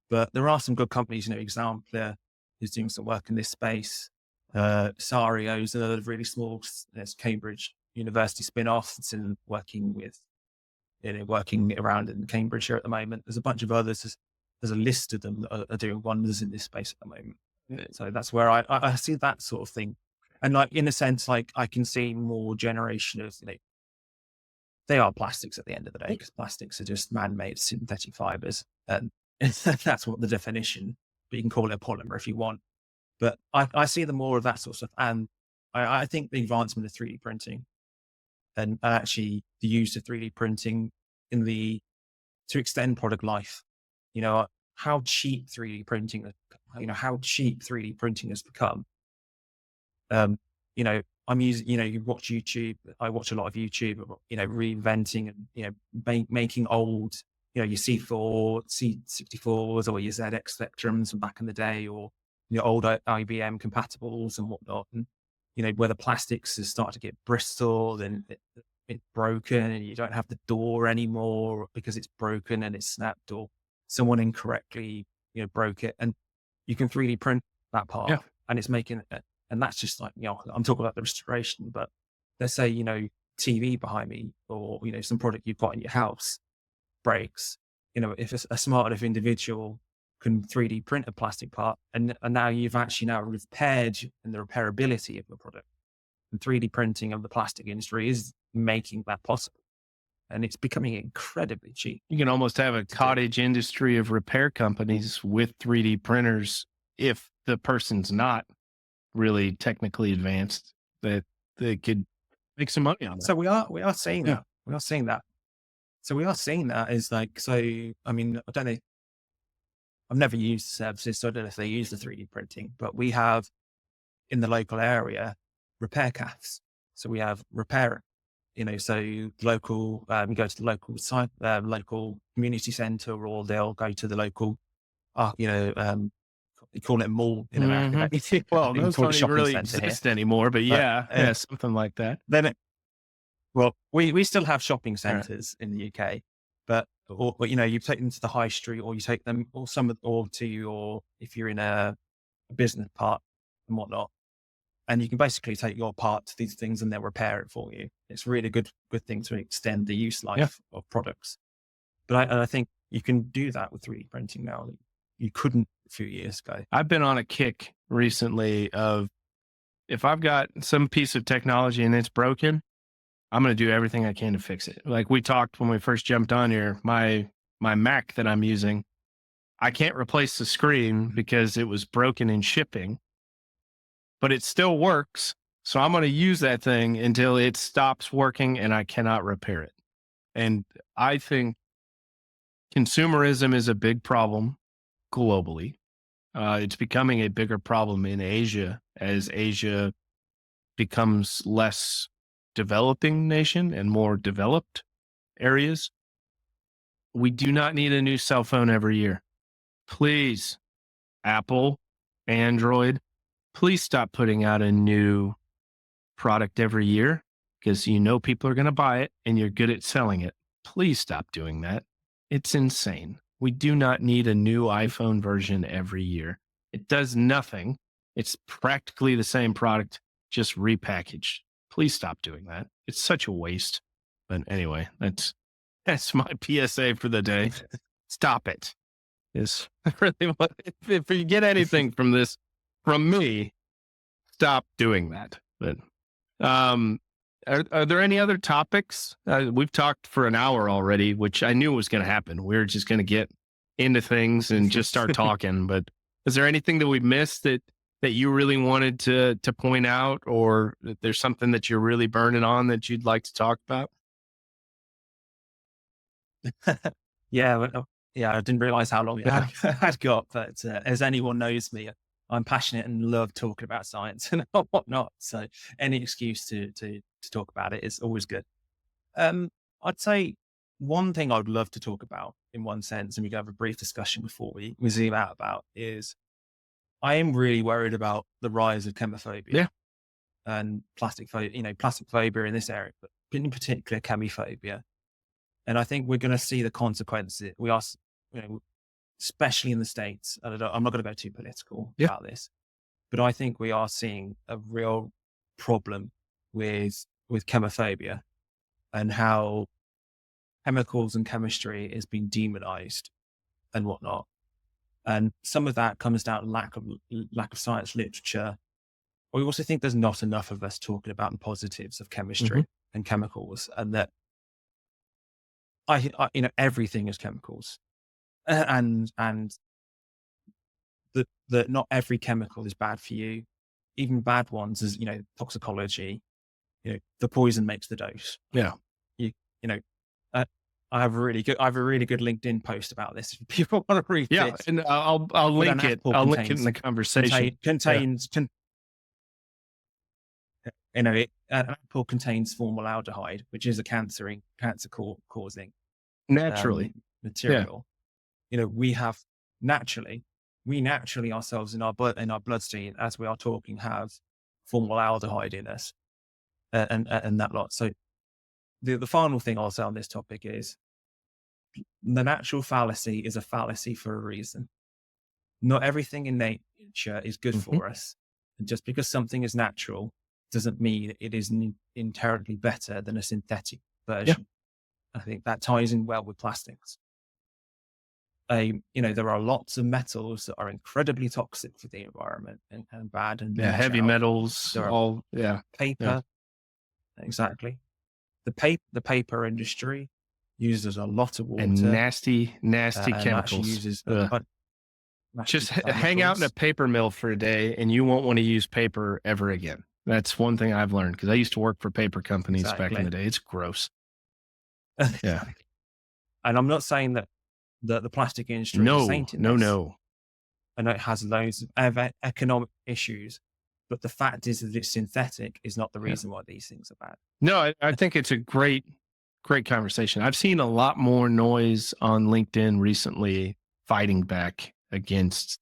But there are some good companies. Exemplar is doing some work in this space. Sario is another really small, it's Cambridge University spin-off. It's working around in Cambridge here at the moment. There's a bunch of others. There's a list of them that are doing wonders in this space at the moment. So that's where I see that sort of thing. And in a sense, I can see more generation of, they are plastics at the end of the day, because plastics are just man-made synthetic fibers. And that's what the definition, but you can call it a polymer if you want. But I see the more of that sort of stuff. And I think the advancement of 3D printing and actually the use of 3D printing to extend product life, how cheap 3D printing, how cheap 3D printing has become. I'm using, you watch YouTube. I watch a lot of YouTube, reinventing and, making old, your C4, C64s or your ZX Spectrums from back in the day, or your old IBM compatibles and whatnot. And, where the plastics has started to get bristled and it's broken and you don't have the door anymore because it's broken and it's snapped or someone incorrectly, broke it, and you can 3D print that part and it's making it. And that's just I'm talking about the restoration, but let's say, TV behind me or, some product you've got in your house breaks, if a smart enough individual can 3D print a plastic part and now you've actually repaired and the repairability of the product. And 3D printing of the plastic industry is making that possible. And it's becoming incredibly cheap. You can almost have a cottage industry of repair companies with 3D printers if the person's not really technically advanced, that they could make some money on that. So we are seeing that. We are seeing that. So we are seeing that is I don't know. I've never used the services, so I don't know if they use the 3D printing, but we have in the local area repair cafes. So we have repair, so local, you go to the local site, local community center, or they'll go to the local, you call it a mall in America. Mhm. Don't you? Well, You those call it don't a even shopping really centre here. exist anymore, but But, yeah, something like that. Then well, we still have shopping All right. centres in the UK, but you take them to the high street, or you take them, or to your, if you're in a business park and whatnot, and you can basically take your part to these things and they'll repair it for you. It's really good thing to extend the use life of products. But I think you can do that with 3D printing now. You couldn't a few years ago. I've been on a kick recently of, if I've got some piece of technology and it's broken, I'm going to do everything I can to fix it. Like we talked when we first jumped on here, my Mac that I'm using, I can't replace the screen because it was broken in shipping, but it still works. So I'm going to use that thing until it stops working and I cannot repair it. And I think consumerism is a big problem globally. It's becoming a bigger problem in Asia as Asia becomes less developing nation and more developed areas. We do not need a new cell phone every year. Please, Apple, Android, please stop putting out a new product every year, because people are going to buy it and you're good at selling it. Please stop doing that. It's insane. We do not need a new iPhone version every year. It does nothing. It's practically the same product, just repackaged. Please stop doing that. It's such a waste. But anyway, that's my PSA for the day. Stop it. Is really what, if you get anything from this, from me, stop doing that. But are there any other topics? We've talked for an hour already, which I knew was going to happen. We were just going to get into things and just start talking. But is there anything that we missed that you really wanted to point out, or that there's something that you're really burning on that you'd like to talk about? Yeah, I didn't realize how long I'd got, but as anyone knows me, I'm passionate and love talking about science and whatnot. So any excuse to talk about it is always good. I'd say one thing I'd love to talk about in one sense, and we can have a brief discussion before we zoom out about, is I am really worried about the rise of chemophobia and plastic phobia in this area, but in particular chemi-phobia. And I think we're going to see the consequences. We are, especially in the States. I'm not going to go too political about this, but I think we are seeing a real problem with chemophobia and how chemicals and chemistry is being demonized and whatnot. And some of that comes down to lack of science literature. We also think there's not enough of us talking about the positives of chemistry and chemicals, and that everything is chemicals, and that not every chemical is bad for you. Even bad ones, as toxicology. The poison makes the dose. Yeah. I have a really good LinkedIn post about this. If people want to read it. Yeah, and I'll link it. I'll link it in the conversation. An apple contains formaldehyde, which is a cancer causing Naturally material. We have naturally ourselves in our bloodstream, as we are talking, have formaldehyde in us, and that lot. So the final thing I'll say on this topic is the natural fallacy is a fallacy for a reason. Not everything in nature is good for us. And just because something is natural doesn't mean it is inherently better than a synthetic version. I think that ties in well with plastics. There are lots of metals that are incredibly toxic for the environment and bad. And heavy metals, paper. Exactly. The paper industry uses a lot of water and nasty chemicals. Uses just hang out in a paper mill for a day and you won't want to use paper ever again. That's one thing I've learned, because I used to work for paper companies back in the day. It's gross. Yeah. And I'm not saying that the plastic industry is saint in this. No. I know it has loads of economic issues, but the fact is that it's synthetic is not the reason why these things are bad. No, I think it's a great conversation. I've seen a lot more noise on LinkedIn recently fighting back against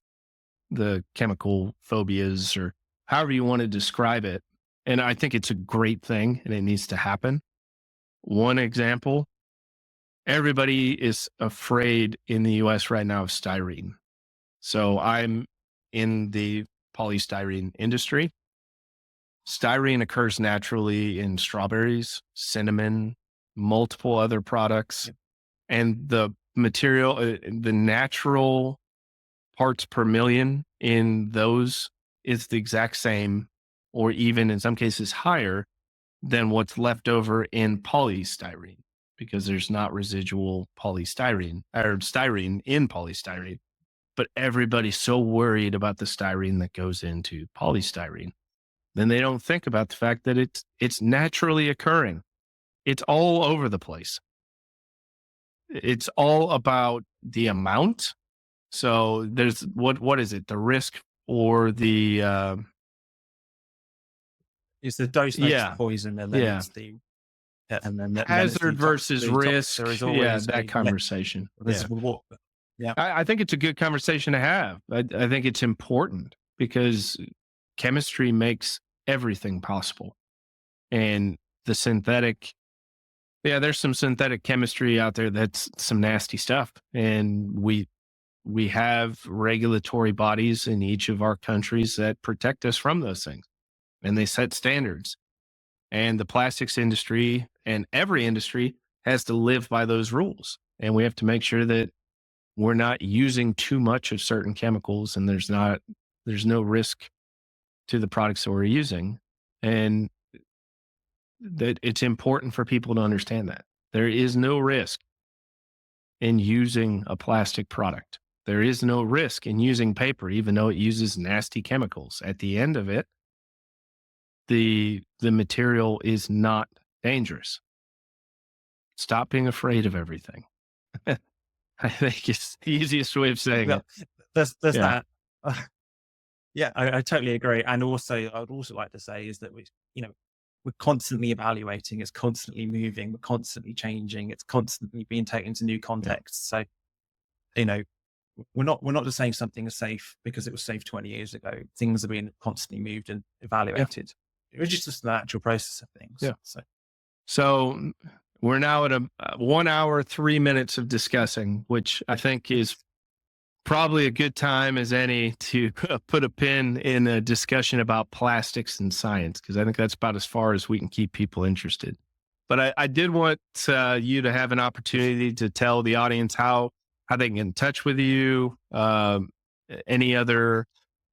the chemical phobias or however you want to describe it. And I think it's a great thing and it needs to happen. One example, everybody is afraid in the US right now of styrene. So I'm in the polystyrene industry. Styrene occurs naturally in strawberries, cinnamon, multiple other products. And the material, the natural parts per million in those is the exact same, or even in some cases higher than what's left over in polystyrene, because there's not residual polystyrene or styrene in polystyrene. But everybody's so worried about the styrene that goes into polystyrene. Then they don't think about the fact that it's naturally occurring. It's all over the place. It's all about the amount. So there's what is it? The risk or the It's the dose makes the poison, and then it's the hazard versus risk. There is always that conversation. Yeah. I think it's a good conversation to have. I think it's important because chemistry makes everything possible. And the synthetic, there's some synthetic chemistry out there that's some nasty stuff. And we have regulatory bodies in each of our countries that protect us from those things. And they set standards. And the plastics industry and every industry has to live by those rules. And we have to make sure that we're not using too much of certain chemicals and there's no risk to the products that we're using. And that it's important for people to understand that there is no risk in using a plastic product. There is no risk in using paper, even though it uses nasty chemicals. At the end of it, the material is not dangerous. Stop being afraid of everything. I think it's the easiest way of saying it. There's that. I totally agree. And also, I would also like to say is that we're constantly evaluating. It's constantly moving. We're constantly changing. It's constantly being taken to new contexts. So, we're not just saying something is safe because it was safe 20 years ago. Things are being constantly moved and evaluated. It was just the natural process of things. Yeah. So we're now at 1 hour, 3 minutes of discussing, which I think is probably a good time as any to put a pin in a discussion about plastics and science, because I think that's about as far as we can keep people interested. But I did want you to have an opportunity to tell the audience how they can get in touch with you, any other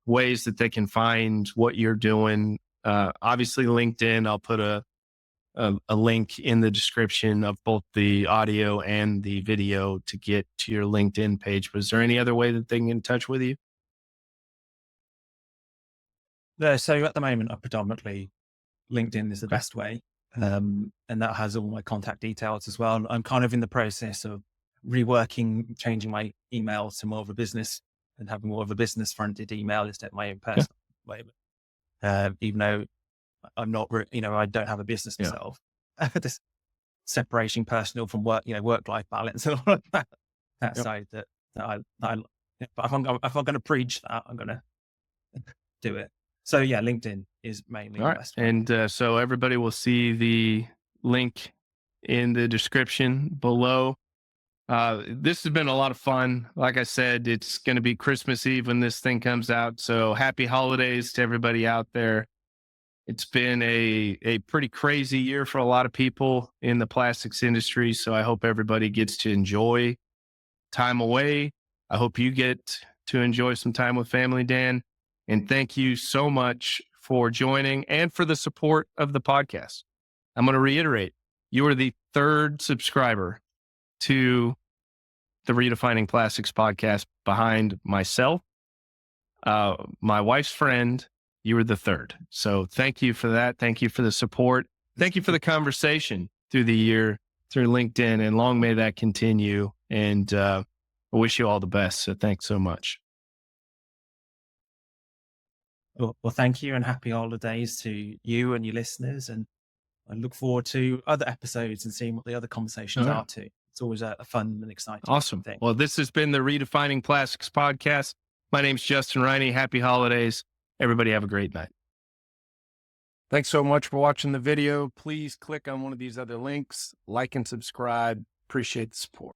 ways that they can find what you're doing. Obviously, LinkedIn, I'll put a link in the description of both the audio and the video to get to your LinkedIn page. But is there any other way that they can get in touch with you? So at the moment, predominantly LinkedIn is the best way. And that has all my contact details as well. I'm kind of in the process of changing my email to more of a business and having more of a business fronted email instead of my own personal way. Even though I'm not, I don't have a business myself. This separation personal from work, work-life balance and all of that side that I but if I'm going to preach that, I'm going to do it. So LinkedIn is mainly the best way. And so everybody will see the link in the description below. This has been a lot of fun. Like I said, it's going to be Christmas Eve when this thing comes out. So happy holidays to everybody out there. It's been a pretty crazy year for a lot of people in the plastics industry. So I hope everybody gets to enjoy time away. I hope you get to enjoy some time with family, Dan. And thank you so much for joining and for the support of the podcast. I'm going to reiterate, you are the third subscriber to the Redefining Plastics podcast behind myself, my wife's friend. You were the third. So thank you for that. Thank you for the support. Thank you for the conversation through the year, through LinkedIn, and long may that continue. And I wish you all the best. So thanks so much. Well, thank you and happy holidays to you and your listeners. And I look forward to other episodes and seeing what the other conversations are too. It's always a fun and exciting Awesome thing. Well, this has been the Redefining Plastics podcast. My name's Justin Riney. Happy holidays. Everybody have a great night. Thanks so much for watching the video. Please click on one of these other links, like and subscribe. Appreciate the support.